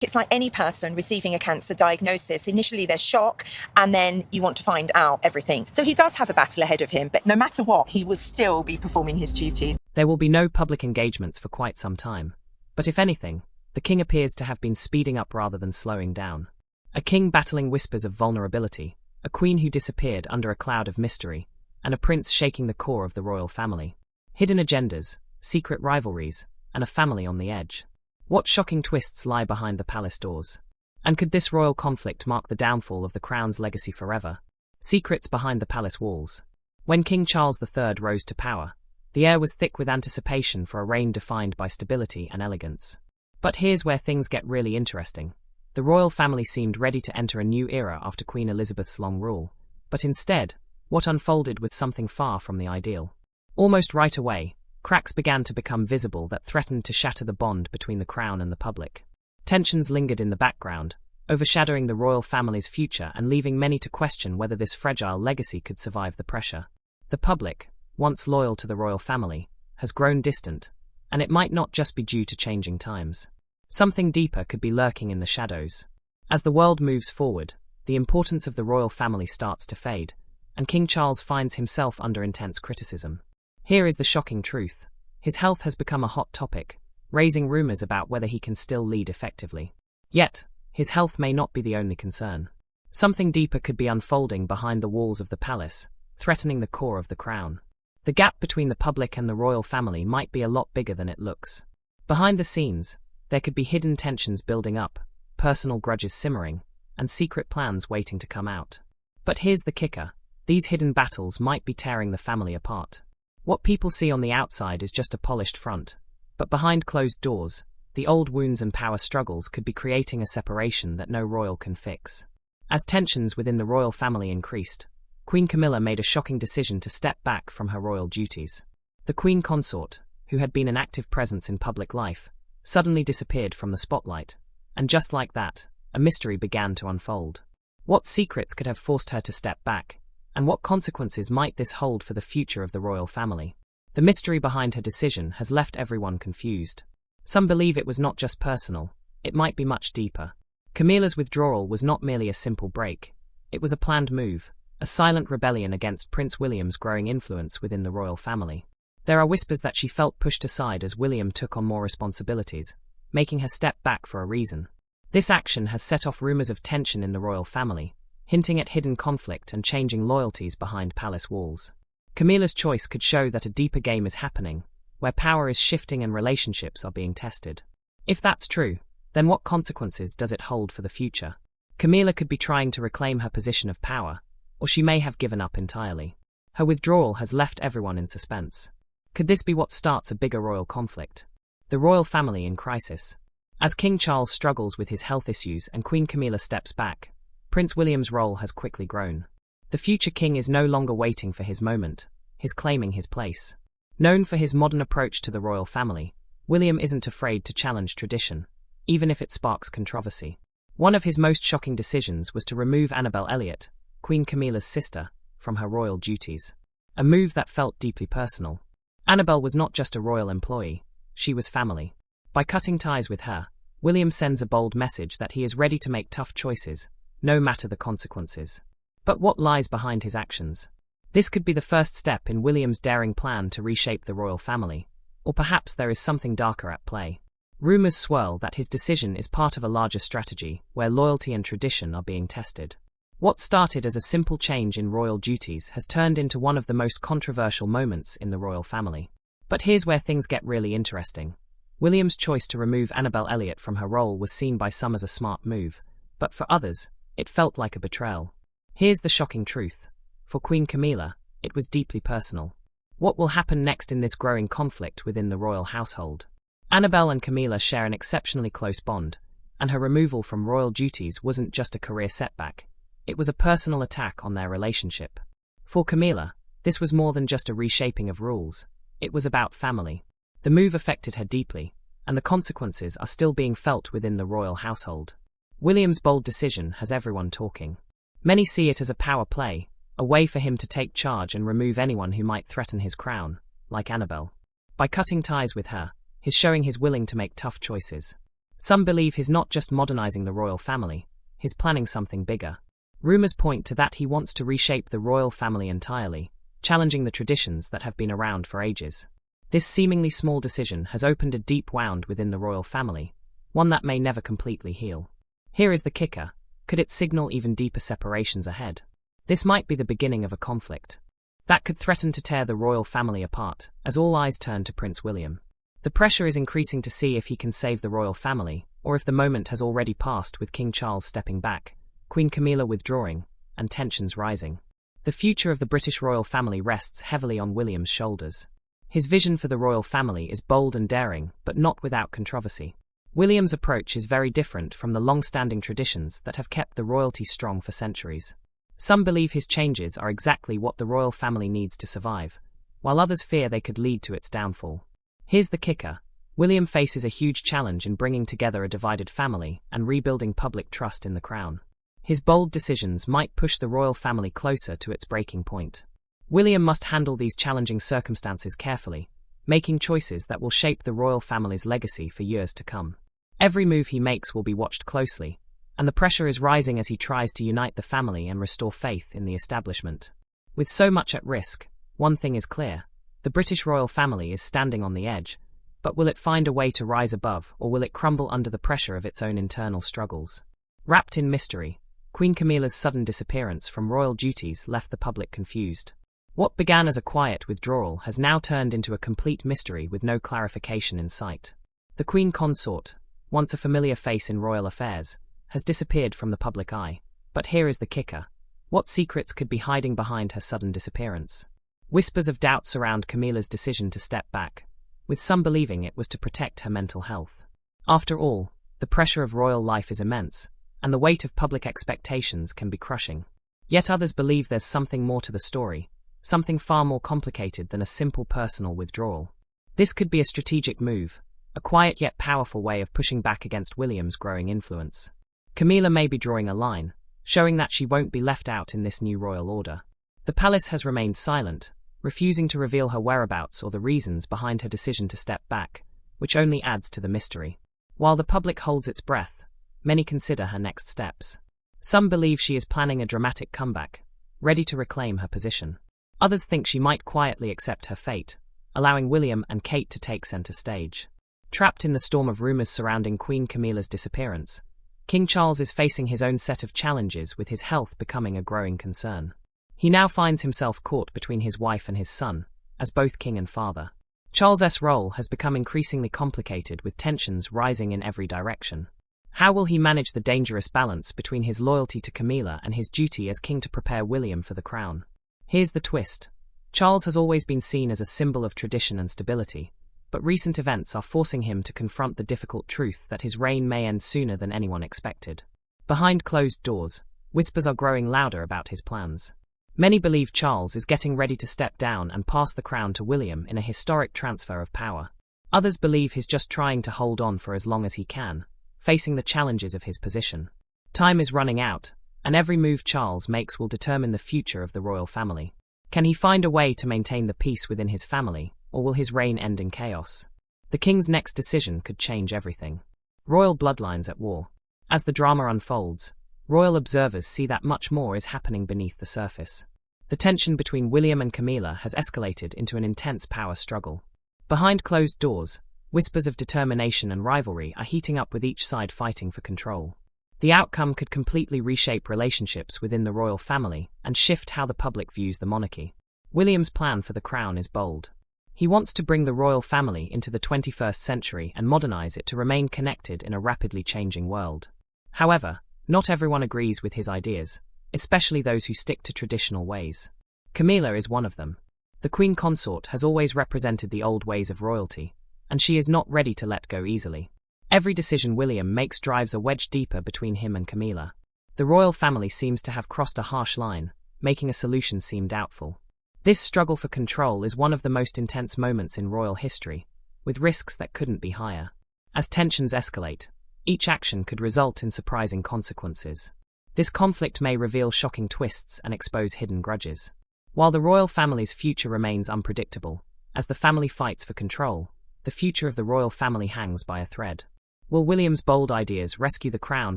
It's like any person receiving a cancer diagnosis. Initially, there's shock, and then you want to find out everything. So he does have a battle ahead of him, but no matter what, he will still be performing his duties. There will be no public engagements for quite some time. But if anything, the king appears to have been speeding up rather than slowing down. A king battling whispers of vulnerability, a queen who disappeared under a cloud of mystery, and a prince shaking the core of the royal family. Hidden agendas, secret rivalries, and a family on the edge. What shocking twists lie behind the palace doors? And could this royal conflict mark the downfall of the crown's legacy forever? Secrets behind the palace walls. When King Charles III rose to power, the air was thick with anticipation for a reign defined by stability and elegance. But here's where things get really interesting. The royal family seemed ready to enter a new era after Queen Elizabeth's long rule, but instead, what unfolded was something far from the ideal. Almost right away, cracks began to become visible that threatened to shatter the bond between the crown and the public. Tensions lingered in the background, overshadowing the royal family's future and leaving many to question whether this fragile legacy could survive the pressure. The public, once loyal to the royal family, has grown distant, and it might not just be due to changing times. Something deeper could be lurking in the shadows. As the world moves forward, the importance of the royal family starts to fade, and King Charles finds himself under intense criticism. Here is the shocking truth. His health has become a hot topic, raising rumors about whether he can still lead effectively. Yet, his health may not be the only concern. Something deeper could be unfolding behind the walls of the palace, threatening the core of the crown. The gap between the public and the royal family might be a lot bigger than it looks. Behind the scenes, there could be hidden tensions building up, personal grudges simmering, and secret plans waiting to come out. But here's the kicker. These hidden battles might be tearing the family apart. What people see on the outside is just a polished front, but behind closed doors, the old wounds and power struggles could be creating a separation that no royal can fix. As tensions within the royal family increased, Queen Camilla made a shocking decision to step back from her royal duties. The queen consort, who had been an active presence in public life, suddenly disappeared from the spotlight, and just like that, a mystery began to unfold. What secrets could have forced her to step back? And what consequences might this hold for the future of the royal family? The mystery behind her decision has left everyone confused. Some believe it was not just personal, it might be much deeper. Camilla's withdrawal was not merely a simple break. It was a planned move, a silent rebellion against Prince William's growing influence within the royal family. There are whispers that she felt pushed aside as William took on more responsibilities, making her step back for a reason. This action has set off rumors of tension in the royal family, hinting at hidden conflict and changing loyalties behind palace walls. Camilla's choice could show that a deeper game is happening, where power is shifting and relationships are being tested. If that's true, then what consequences does it hold for the future? Camilla could be trying to reclaim her position of power, or she may have given up entirely. Her withdrawal has left everyone in suspense. Could this be what starts a bigger royal conflict? The royal family in crisis. As King Charles struggles with his health issues and Queen Camilla steps back, Prince William's role has quickly grown. The future king is no longer waiting for his moment, he's claiming his place. Known for his modern approach to the royal family, William isn't afraid to challenge tradition, even if it sparks controversy. One of his most shocking decisions was to remove Annabel Elliot, Queen Camilla's sister, from her royal duties. A move that felt deeply personal. Annabel was not just a royal employee, she was family. By cutting ties with her, William sends a bold message that he is ready to make tough choices, no matter the consequences. But what lies behind his actions? This could be the first step in William's daring plan to reshape the royal family, or perhaps there is something darker at play. Rumors swirl that his decision is part of a larger strategy where loyalty and tradition are being tested. What started as a simple change in royal duties has turned into one of the most controversial moments in the royal family. But here's where things get really interesting. William's choice to remove Annabel Elliot from her role was seen by some as a smart move, but for others, it felt like a betrayal. Here's the shocking truth. For Queen Camilla, it was deeply personal. What will happen next in this growing conflict within the royal household? Annabel and Camilla share an exceptionally close bond, and her removal from royal duties wasn't just a career setback. It was a personal attack on their relationship. For Camilla, this was more than just a reshaping of rules. It was about family. The move affected her deeply, and the consequences are still being felt within the royal household. William's bold decision has everyone talking. Many see it as a power play, a way for him to take charge and remove anyone who might threaten his crown, like Annabel. By cutting ties with her, he's showing he's willing to make tough choices. Some believe he's not just modernizing the royal family, he's planning something bigger. Rumors point to that he wants to reshape the royal family entirely, challenging the traditions that have been around for ages. This seemingly small decision has opened a deep wound within the royal family, one that may never completely heal. Here is the kicker: could it signal even deeper separations ahead? This might be the beginning of a conflict that could threaten to tear the royal family apart, as all eyes turn to Prince William. The pressure is increasing to see if he can save the royal family, or if the moment has already passed with King Charles stepping back, Queen Camilla withdrawing, and tensions rising. The future of the British royal family rests heavily on William's shoulders. His vision for the royal family is bold and daring, but not without controversy. William's approach is very different from the long-standing traditions that have kept the royalty strong for centuries. Some believe his changes are exactly what the royal family needs to survive, while others fear they could lead to its downfall. Here's the kicker: William faces a huge challenge in bringing together a divided family and rebuilding public trust in the crown. His bold decisions might push the royal family closer to its breaking point. William must handle these challenging circumstances carefully, making choices that will shape the royal family's legacy for years to come. Every move he makes will be watched closely, and the pressure is rising as he tries to unite the family and restore faith in the establishment. With so much at risk, one thing is clear: the British royal family is standing on the edge, but will it find a way to rise above, or will it crumble under the pressure of its own internal struggles? Wrapped in mystery, Queen Camilla's sudden disappearance from royal duties left the public confused. What began as a quiet withdrawal has now turned into a complete mystery with no clarification in sight. The Queen Consort, once a familiar face in royal affairs, has disappeared from the public eye. But here is the kicker: what secrets could be hiding behind her sudden disappearance? Whispers of doubt surround Camilla's decision to step back, with some believing it was to protect her mental health. After all, the pressure of royal life is immense, and the weight of public expectations can be crushing. Yet others believe there's something more to the story, something far more complicated than a simple personal withdrawal. This could be a strategic move, a quiet yet powerful way of pushing back against William's growing influence. Camilla may be drawing a line, showing that she won't be left out in this new royal order. The palace has remained silent, refusing to reveal her whereabouts or the reasons behind her decision to step back, which only adds to the mystery. While the public holds its breath, many consider her next steps. Some believe she is planning a dramatic comeback, ready to reclaim her position. Others think she might quietly accept her fate, allowing William and Kate to take center stage. Trapped in the storm of rumors surrounding Queen Camilla's disappearance, King Charles is facing his own set of challenges, with his health becoming a growing concern. He now finds himself caught between his wife and his son, as both king and father. Charles's role has become increasingly complicated, with tensions rising in every direction. How will he manage the dangerous balance between his loyalty to Camilla and his duty as king to prepare William for the crown? Here's the twist: Charles has always been seen as a symbol of tradition and stability, but recent events are forcing him to confront the difficult truth that his reign may end sooner than anyone expected. Behind closed doors, whispers are growing louder about his plans. Many believe Charles is getting ready to step down and pass the crown to William in a historic transfer of power. Others believe he's just trying to hold on for as long as he can, facing the challenges of his position. Time is running out, and every move Charles makes will determine the future of the royal family. Can he find a way to maintain the peace within his family, or will his reign end in chaos? The king's next decision could change everything. Royal bloodlines at war. As the drama unfolds, royal observers see that much more is happening beneath the surface. The tension between William and Camilla has escalated into an intense power struggle. Behind closed doors, whispers of determination and rivalry are heating up, with each side fighting for control. The outcome could completely reshape relationships within the royal family and shift how the public views the monarchy. William's plan for the crown is bold. He wants to bring the royal family into the 21st century and modernize it to remain connected in a rapidly changing world. However, not everyone agrees with his ideas, especially those who stick to traditional ways. Camilla is one of them. The Queen Consort has always represented the old ways of royalty, and she is not ready to let go easily. Every decision William makes drives a wedge deeper between him and Camilla. The royal family seems to have crossed a harsh line, making a solution seem doubtful. This struggle for control is one of the most intense moments in royal history, with risks that couldn't be higher. As tensions escalate, each action could result in surprising consequences. This conflict may reveal shocking twists and expose hidden grudges. While the royal family's future remains unpredictable, as the family fights for control, the future of the royal family hangs by a thread. Will William's bold ideas rescue the crown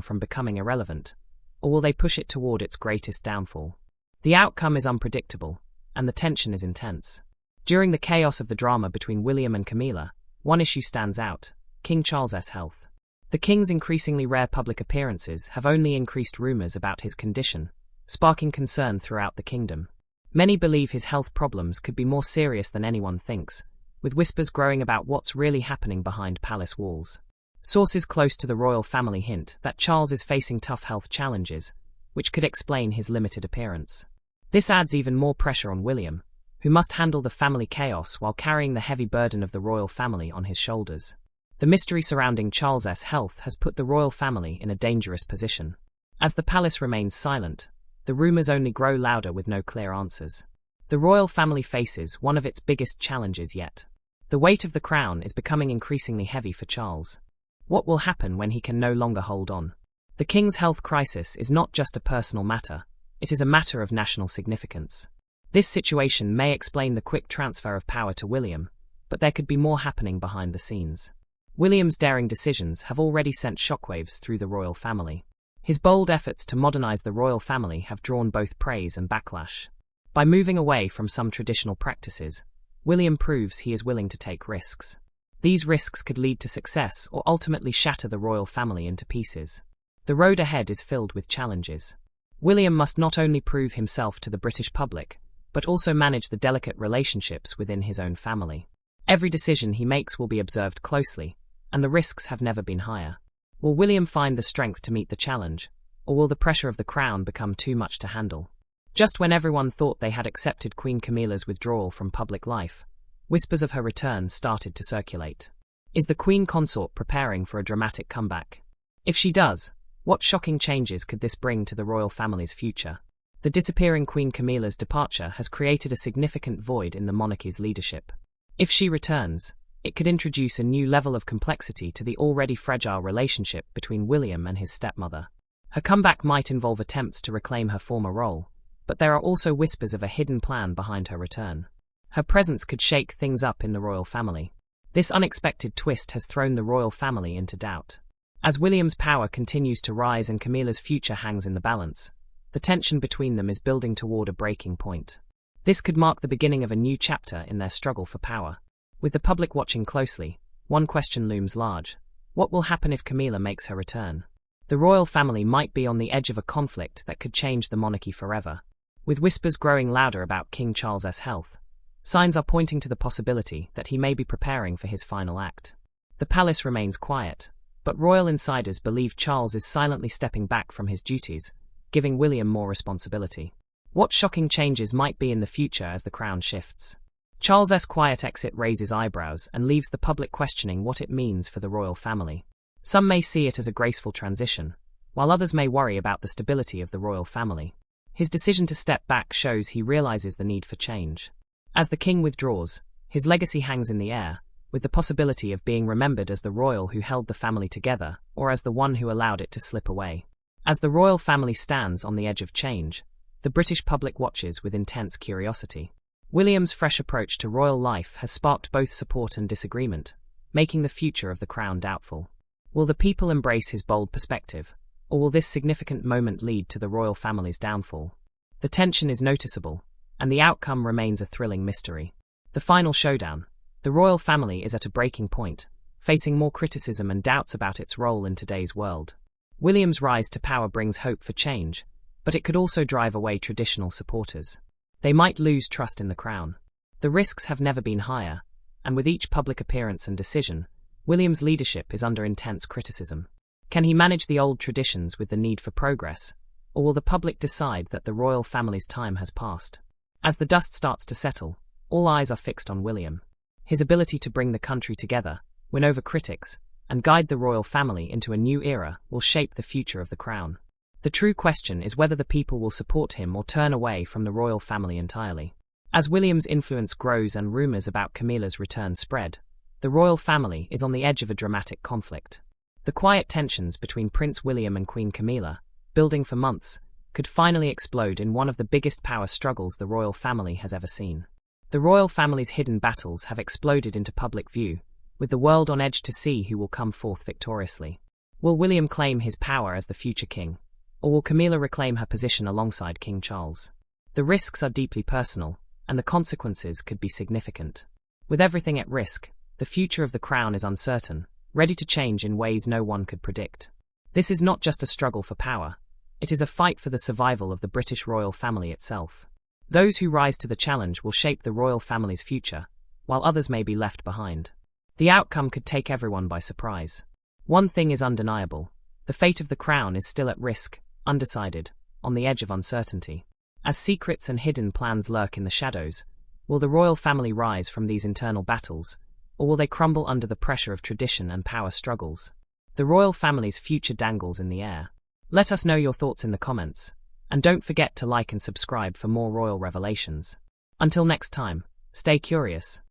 from becoming irrelevant, or will they push it toward its greatest downfall? The outcome is unpredictable, and the tension is intense. During the chaos of the drama between William and Camilla, one issue stands out: King Charles's health. The king's increasingly rare public appearances have only increased rumors about his condition, sparking concern throughout the kingdom. Many believe his health problems could be more serious than anyone thinks, with whispers growing about what's really happening behind palace walls. Sources close to the royal family hint that Charles is facing tough health challenges, which could explain his limited appearance. This adds even more pressure on William, who must handle the family chaos while carrying the heavy burden of the royal family on his shoulders. The mystery surrounding Charles's health has put the royal family in a dangerous position. As the palace remains silent, the rumors only grow louder with no clear answers. The royal family faces one of its biggest challenges yet. The weight of the crown is becoming increasingly heavy for Charles. What will happen when he can no longer hold on? The king's health crisis is not just a personal matter, it is a matter of national significance. This situation may explain the quick transfer of power to William, but there could be more happening behind the scenes. William's daring decisions have already sent shockwaves through the royal family. His bold efforts to modernize the royal family have drawn both praise and backlash. By moving away from some traditional practices, William proves he is willing to take risks. These risks could lead to success or ultimately shatter the royal family into pieces. The road ahead is filled with challenges. William must not only prove himself to the British public, but also manage the delicate relationships within his own family. Every decision he makes will be observed closely, and the risks have never been higher. Will William find the strength to meet the challenge, or will the pressure of the crown become too much to handle? Just when everyone thought they had accepted Queen Camilla's withdrawal from public life, whispers of her return started to circulate. Is the Queen Consort preparing for a dramatic comeback? If she does, what shocking changes could this bring to the royal family's future? The disappearing Queen Camilla's departure has created a significant void in the monarchy's leadership. If she returns, it could introduce a new level of complexity to the already fragile relationship between William and his stepmother. Her comeback might involve attempts to reclaim her former role, but there are also whispers of a hidden plan behind her return. Her presence could shake things up in the royal family. This unexpected twist has thrown the royal family into doubt. As William's power continues to rise and Camilla's future hangs in the balance, the tension between them is building toward a breaking point. This could mark the beginning of a new chapter in their struggle for power. With the public watching closely, one question looms large: what will happen if Camilla makes her return? The royal family might be on the edge of a conflict that could change the monarchy forever. With whispers growing louder about King Charles's health, signs are pointing to the possibility that he may be preparing for his final act. The palace remains quiet, but royal insiders believe Charles is silently stepping back from his duties, giving William more responsibility. What shocking changes might be in the future as the crown shifts? Charles's quiet exit raises eyebrows and leaves the public questioning what it means for the royal family. Some may see it as a graceful transition, while others may worry about the stability of the royal family. His decision to step back shows he realizes the need for change. As the king withdraws, his legacy hangs in the air, with the possibility of being remembered as the royal who held the family together, or as the one who allowed it to slip away. As the royal family stands on the edge of change, the British public watches with intense curiosity. William's fresh approach to royal life has sparked both support and disagreement, making the future of the crown doubtful. Will the people embrace his bold perspective, or will this significant moment lead to the royal family's downfall? The tension is noticeable, and the outcome remains a thrilling mystery. The final showdown. The royal family is at a breaking point, facing more criticism and doubts about its role in today's world. William's rise to power brings hope for change, but it could also drive away traditional supporters. They might lose trust in the crown. The risks have never been higher, and with each public appearance and decision, William's leadership is under intense criticism. Can he manage the old traditions with the need for progress, or will the public decide that the royal family's time has passed? As the dust starts to settle, all eyes are fixed on William. His ability to bring the country together, win over critics, and guide the royal family into a new era will shape the future of the crown. The true question is whether the people will support him or turn away from the royal family entirely. As William's influence grows and rumors about Camilla's return spread, the royal family is on the edge of a dramatic conflict. The quiet tensions between Prince William and Queen Camilla, building for months, could finally explode in one of the biggest power struggles the royal family has ever seen. The royal family's hidden battles have exploded into public view, with the world on edge to see who will come forth victoriously. Will William claim his power as the future king, or will Camilla reclaim her position alongside King Charles? The risks are deeply personal, and the consequences could be significant. With everything at risk, the future of the crown is uncertain, ready to change in ways no one could predict. This is not just a struggle for power, it is a fight for the survival of the British royal family itself. Those who rise to the challenge will shape the royal family's future, while others may be left behind. The outcome could take everyone by surprise. One thing is undeniable: the fate of the crown is still at risk, undecided, on the edge of uncertainty. As secrets and hidden plans lurk in the shadows, will the royal family rise from these internal battles, or will they crumble under the pressure of tradition and power struggles? The royal family's future dangles in the air. Let us know your thoughts in the comments, and don't forget to like and subscribe for more royal revelations. Until next time, stay curious.